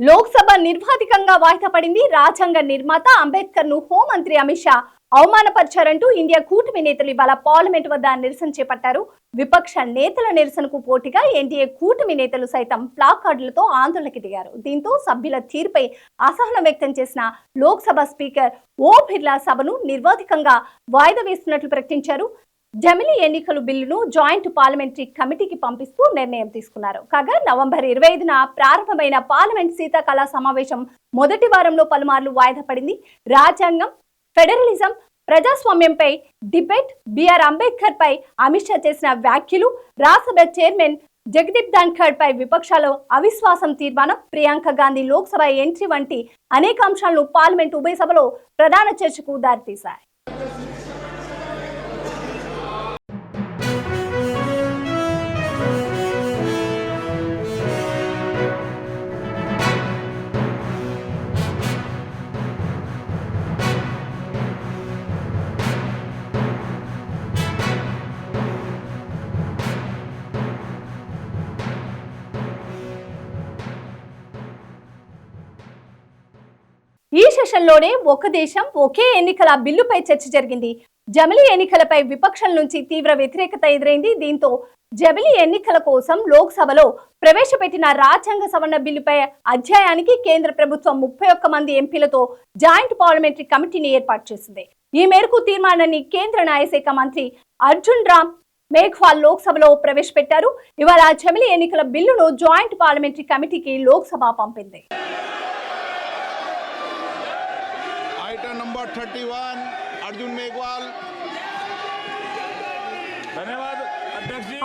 లోక్సభ నిర్వాధికంగా వాయిదా పడింది. రాజ్యాంగ నిర్మాత అంబేద్కర్ ను హోంమంత్రి అమిత్ షా అవమానపరిచారంటూ ఇండియా కూటమి నేతలు ఇవాళ పార్లమెంట్ వద్ద నిరసన చేపట్టారు. విపక్ష నేతల నిరసనకు పోటీగా ఎన్డీఏ కూటమి నేతలు సైతం ప్లాకార్డులతో ఆందోళనకి దిగారు. దీంతో సభ్యుల తీరుపై అసహనం వ్యక్తం చేసిన లోక్సభ స్పీకర్ ఓం బిర్లా సభను నిర్వాధికంగా వాయిదా వేస్తున్నట్లు ప్రకటించారు. జమిలీ ఎన్నికల బిల్లును జాయింట్ పార్లమెంటరీ కమిటీకి పంపిస్తూ నిర్ణయం తీసుకున్నారు. కాగా నవంబర్ 25న ప్రారంభమైన పార్లమెంట్ శీతాకాల సమావేశం మొదటి వారంలో పలుమార్లు వాయిదా పడింది. రాజ్యాంగం, ఫెడరలిజం, ప్రజాస్వామ్యంపై డిబేట్, బిఆర్ అంబేద్కర్ పై అమిత్ షా చేసిన వ్యాఖ్యలు, రాజ్యసభ చైర్మన్ జగదీప్ ధన్ఖడ్ పై విపక్షాల అవిశ్వాసం తీర్మానం, ప్రియాంక గాంధీ లోక్సభ ఎంట్రీ వంటి అనేక అంశాలను పార్లమెంట్ ఉభయ సభలో ప్రధాన చర్చకు దారితీశాయి. ఈ సెషన్లోనే ఒక దేశం ఒకే ఎన్నికల బిల్లుపై చర్చ జరిగింది. జమిలీ ఎన్నికలపై విపక్షాల నుంచి తీవ్ర వ్యతిరేకత ఎదురైంది. దీంతో జమిలీ ఎన్నికల కోసం లోక్సభలో ప్రవేశపెట్టిన రాజ్యాంగ సవరణ బిల్లుపై అధ్యాయానికి కేంద్ర ప్రభుత్వం 31 మంది ఎంపీలతో జాయింట్ పార్లమెంటరీ కమిటీని ఏర్పాటు చేసింది. ఈ మేరకు తీర్మానాన్ని కేంద్ర న్యాయశాఖ మంత్రి అర్జున్ రామ్ మేఘ్వాల్ లోక్సభలో ప్రవేశపెట్టారు. ఇవాళ జమిలీ ఎన్నికల బిల్లును జాయింట్ పార్లమెంటరీ కమిటీకి లోక్సభ పంపింది. Item number 31 Arjun Meghwal. धन्यवाद अध्यक्ष जी।